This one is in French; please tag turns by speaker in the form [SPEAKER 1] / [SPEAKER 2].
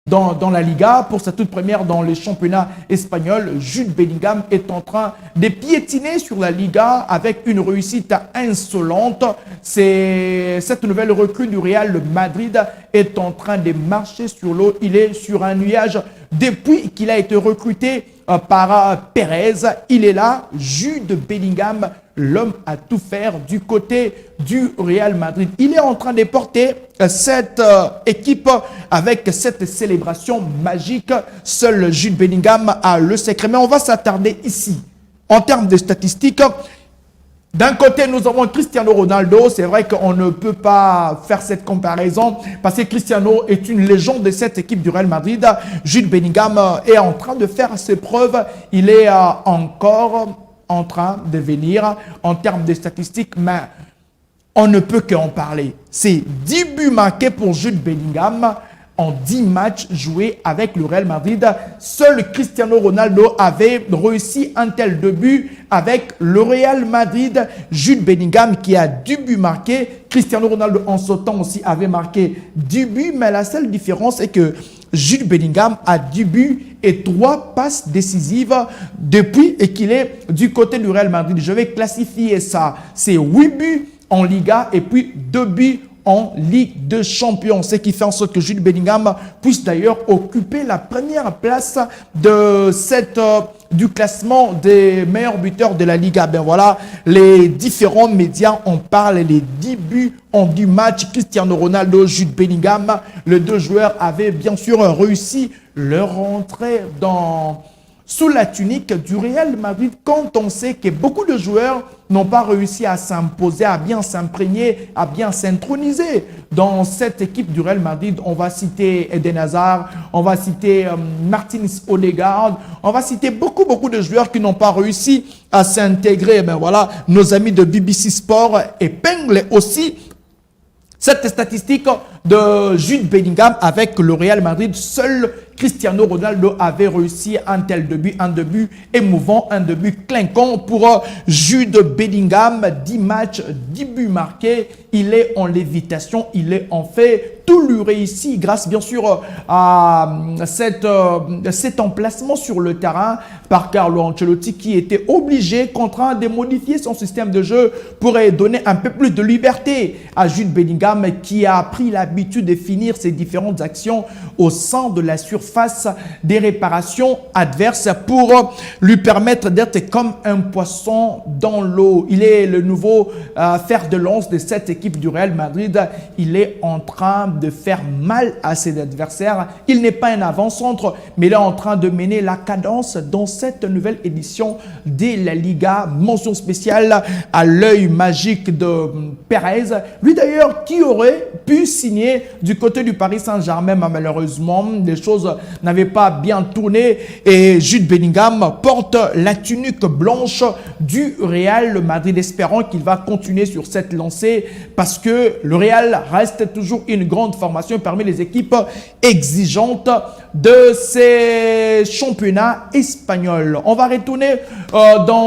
[SPEAKER 1] dans la Liga. Pour sa toute première dans les championnats espagnols, Jude Bellingham est en train de piétiner sur la Liga avec une réussite insolente. Cette nouvelle recrue du Real Madrid est en train de marcher sur l'eau. Il est sur un nuage depuis qu'il a été recruté par Pérez. Il est là, Jude Bellingham, l'homme à tout faire du côté du Real Madrid. Il est en train de porter cette équipe avec cette célébration magique. Seul Jude Bellingham a le secret. Mais on va s'attarder ici. En termes de statistiques, d'un côté, nous avons Cristiano Ronaldo. C'est vrai qu'on ne peut pas faire cette comparaison parce que Cristiano est une légende de cette équipe du Real Madrid. Jude Bellingham est en train de faire ses preuves. Il est encore en train de venir en termes de statistiques, mais on ne peut qu'en parler. C'est 10 buts marqués pour Jude Bellingham en 10 matchs joués avec le Real Madrid. Seul Cristiano Ronaldo avait réussi un tel début avec le Real Madrid. Jude Bellingham qui a 10 buts marqués. Cristiano Ronaldo en ce temps aussi avait marqué 10 buts, mais la seule différence est que Jude Bellingham a 10 buts et 3 passes décisives depuis et qu'il est du côté du Real Madrid. Je vais classifier ça. C'est 8 buts en Liga et puis 2 buts en Ligue des Champions. Ce qui fait en sorte que Jude Bellingham puisse d'ailleurs occuper la première place de du classement des meilleurs buteurs de la Liga. Ben voilà, les différents médias en parlent. Les 10 buts en 10 matchs. Cristiano Ronaldo, Jude Bellingham, les deux joueurs avaient bien sûr réussi leur entrée sous la tunique du Real Madrid quand on sait que beaucoup de joueurs n'ont pas réussi à s'imposer, à bien s'imprégner, à bien s'introniser dans cette équipe du Real Madrid. On va citer Eden Hazard, on va citer Martins Odegaard, on va citer beaucoup de joueurs qui n'ont pas réussi à s'intégrer. Ben voilà, nos amis de BBC Sport épinglent aussi cette statistique de Jude Bellingham avec le Real Madrid. Seul Cristiano Ronaldo avait réussi un tel début, un début émouvant, un début clinquant pour Jude Bellingham. 10 matchs, 10 buts marqués. Il est en lévitation, il est en fait. Tout lui réussit grâce bien sûr à cet emplacement sur le terrain par Carlo Ancelotti qui était obligé, contraint de modifier son système de jeu pour donner un peu plus de liberté à Jude Bellingham qui a pris l'habitude de finir ses différentes actions au sein de la surface des réparations adverses pour lui permettre d'être comme un poisson dans l'eau. Il est le nouveau fer de lance de cette équipe du Real Madrid. Il est en train de faire mal à ses adversaires. Il n'est pas un avant-centre, mais il est en train de mener la cadence dans cette nouvelle édition de la Liga. Mention spéciale à l'œil magique de Pérez. Lui d'ailleurs qui aurait pu signer du côté du Paris Saint-Germain, mais malheureusement les choses n'avaient pas bien tourné et Jude Bellingham porte la tunique blanche du Real Madrid, espérant qu'il va continuer sur cette lancée parce que le Real reste toujours une grande formation parmi les équipes exigeantes de ces championnats espagnols. On va retourner dans